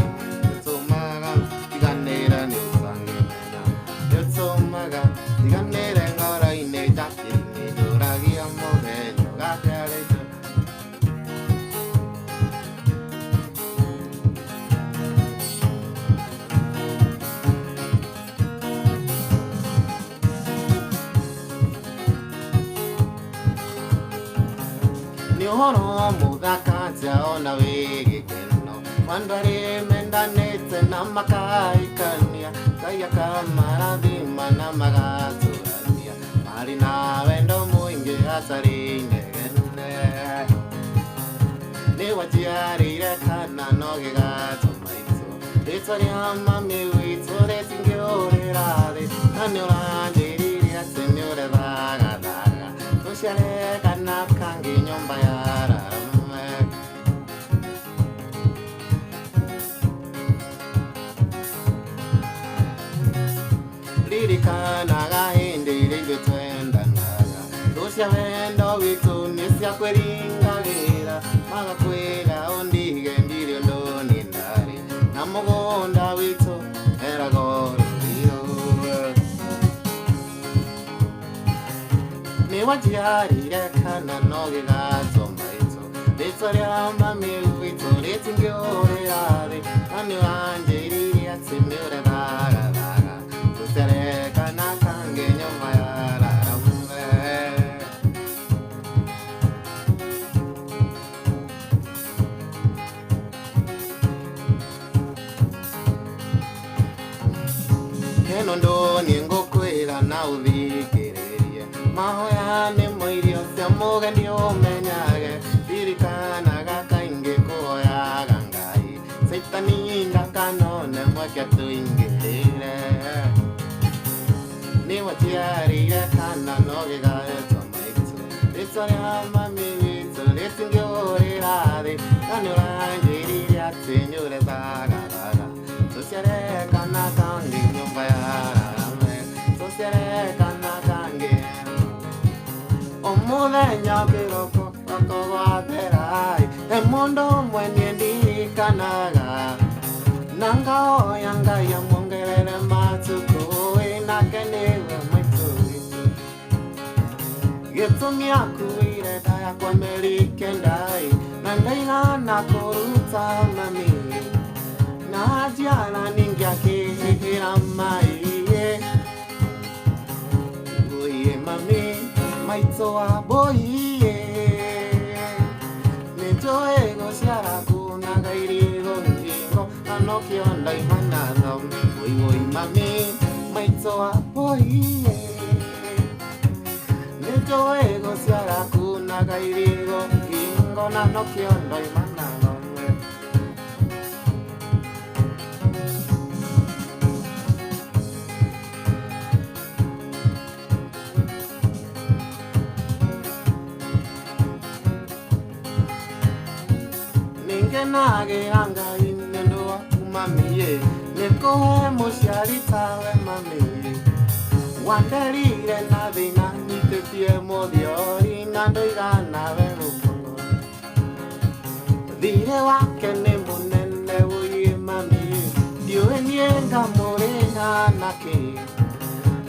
Lutumaga tiganire nyutangi mena Lutumaga tiganire ngoro ine jakiri ni doragia mudengo gakiarite Horo muthaka ona wigikeno Wandwari mendanete na makaikania Kaya kamarathima na magaturania Mari na wendo muingi atari negene Ni wajiarire kana no gigatumaito Rito ria mami witu ritingiurirathi Na ni uranjiriri ati ni urethagathaga Tuciare kana kangi nyumba ya rame Ririkanaga hindi rigutwendanaga Tucia wendo witu nisya kweringagira Magakwira undige ndirio ndoni ndari Na mugunda witu eragoro Ni wajiarire kana no gigatumaito Rito ria mami witu ritingiurirathi Na ni uranjiriri ya simure daga daga tusere kana kange nyoma ya rambe kenondo ningokwira na uthikiririe mahoya ni moirio cia mugendi umenyage ririkanaga kaingi kuhoyaga ngai saitani ndakanone mweke tuingirire niwe tiarire kana no gigaetwo maitu ritwa ria mami witu ritingihurira thi na niurangiririe ati nyure thagaraga tuciare kana kangi nyumba ya rame tuciare kana kangi omuthenya kiroko akogwatherai emundu mwenye ndirikanaga nangahoya ngai amwongerere matuku nake niwe maitu gitumi akuire ndaya kwa meri kendai na ndaigana kuruta mami na jiana ningiakihihira mai oye mami maitso wa boiye nejoe gociara kunaga irigo ngingo anokionda imanatho oi mami maitso wa boiye nejoe gociara kunaga irigo ngingo anokionda imanatho nagira ngai nendo waku mami ye nikuhe muciari tawe mami wanderire na thina nyitĩtie mũthiori na ndũiganawe rũkũngũ thirĩ wake nĩ mũnene ũyĩ mami ndiũĩ niĩ ngamũrĩha nakĩ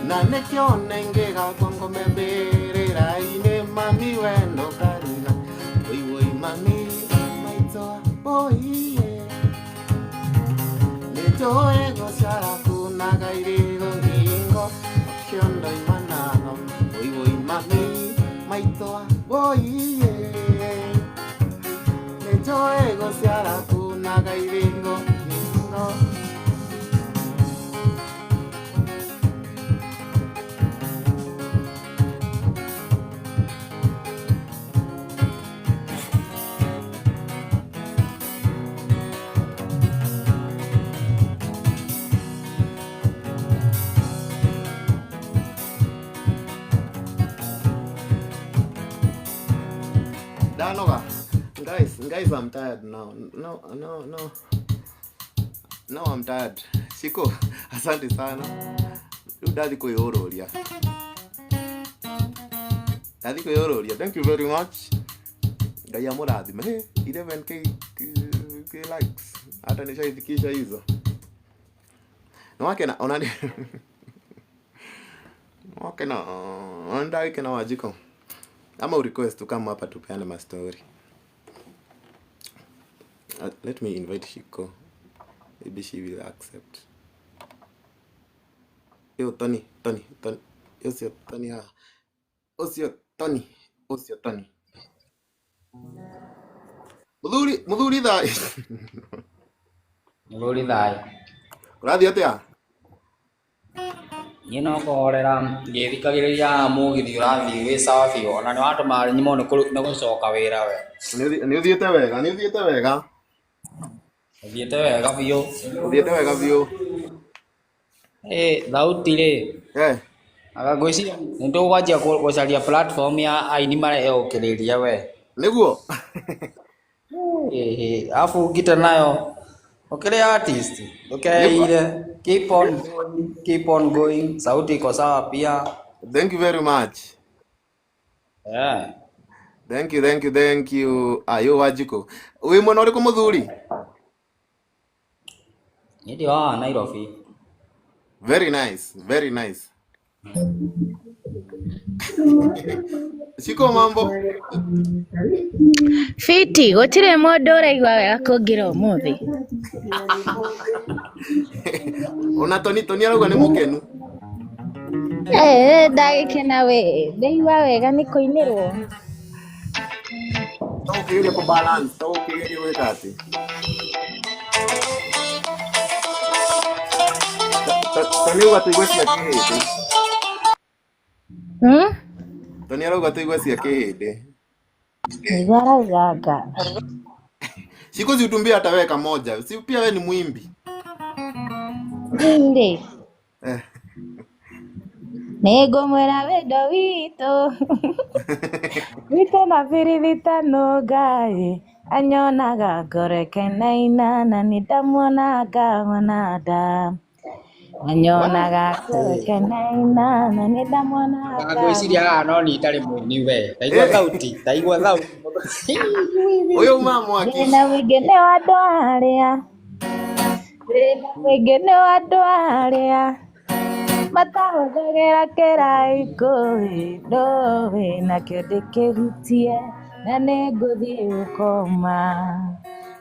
na nĩkĩo nengĩgakwa ngome mbĩrĩra-inĩ mami wendo kariga wĩwĩ mami oiye nejoe gociara kunaga irigo ngingo kiondo imanano oiwoi mami maitoa oiye nejoe gociara kunaga irigo ngingo Danoga, guys, I'm tired now. No, I'm tired. Shiko, asante sana. Daddy koyorolia. Thank you very much. Gaya moradi me. 11k likes. Hata nishaifikisha hizo. Nwake onani. Nwake na ondai kena wajiko. I'm a request to come up to tupeane my story. Let me invite Shiko. Maybe she will accept. Yo, Tony. Osio Tony. Osio Tony. Mudhuri dai. Mudhuri dai. Kurathi atia? Nyino korera ngithikagiriria Mugithi urathi wi safi ona ni watu mari nyimo ni gucoka wira we ni uthiete wega biu thauti ri aga gwiciria ni tugwanjia gucaria platform ya aini mare ukiriria we niguo afu ngita nayo okay artist okay keep on going sauti iko sawa pia. Thank you very much. Yeah, thank you ayo wajiko wi mwana uri ku muthuri ndio Nairobi. Very nice Shiko mambo. Fiti, gutire mundu uraigua wega kungira umuthi. Ona Toni arauga ni mukenu. Ndagikena we, ndaigua wega ni kuinirwo. Taukigeria ku balance, taukigeria weka ati. Toni arauga tuigwe cia kihindi. Toni arauga tuigwe cia kihindi. Ndaigua arauga. Shiko si utumbia hata wewe kamoja. Si pia wewe ni mwimbi. Ndi. Nĩngũmwĩra wendo witũ witũ na birithitano Ngai anyonaga ngorekenaina na nĩndamuonaga monada anyonaga ngorekenaina na nĩndamuonaga ngwĩciria no ni itarĩ mũini we ndaigua thauti Uyo mama aki na wengine wa andũ arĩa matahũthagĩra kĩraiko ndoĩ nakĩo ndĩkĩhutie na nĩngũthiĩ gũkoma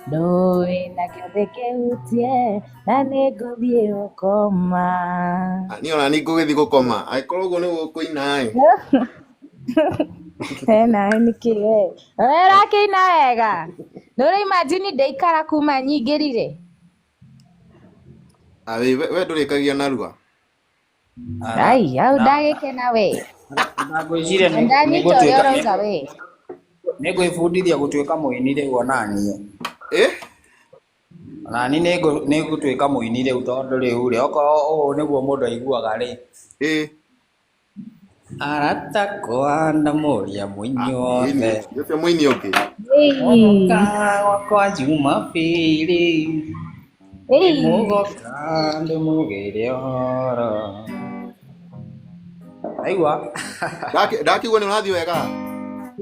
ndoĩ nakĩo ndĩkĩhutie na nĩngũthiĩ gũkoma ni ona ni ngũgĩthiĩ gũkoma aikorwo ũguo nĩguo kũina nawe nĩkĩ we ũrakĩina wega nĩũrĩ imagine ndaikara kuma nyingĩrire we ndũrĩkagia narua ai au ndagĩkena we ngwĩciria nĩngwĩbundithia gũtuĩka mũini rĩu onaniĩ nani nĩngũtuĩka mũini rĩu tondũ rĩu okorwo ũũ nĩguo mũndũ aiguaga rĩ arata ndamoria mũini wothe ũcio mũini ũngĩ gwakwa Jumapili mũgoka ndĩmũgĩre ũhoro aigua ndakiuga nĩ ũrathiĩ wega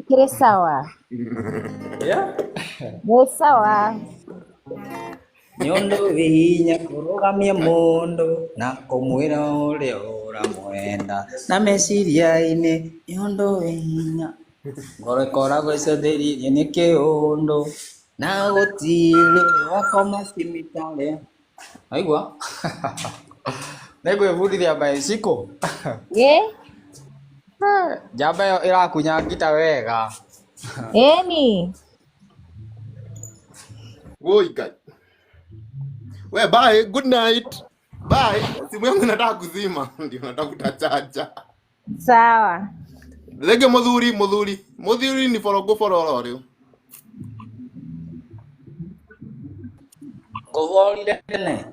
kĩrĩ sawa nĩ sawa nĩ ũndũ wĩ hinya kũrũgamia mũndũ na kũmwĩra ũrĩa ũramwenda na meciria-inĩ nĩ ũndũ wĩ hinya ngoro ĩkoragwo ĩcothĩrĩirie nĩ kĩũndũ na gũtirĩ wakoma cimitare aigua nĩngwĩbundithia bicycle njamba ĩyo ĩrakunya ngita wega ĩni woi Ngai we bye good night bye simu yangu inataka kuzima ndio natafuta chacha sawa Lege muthuri ni forogo fororo rĩu kũvorire tene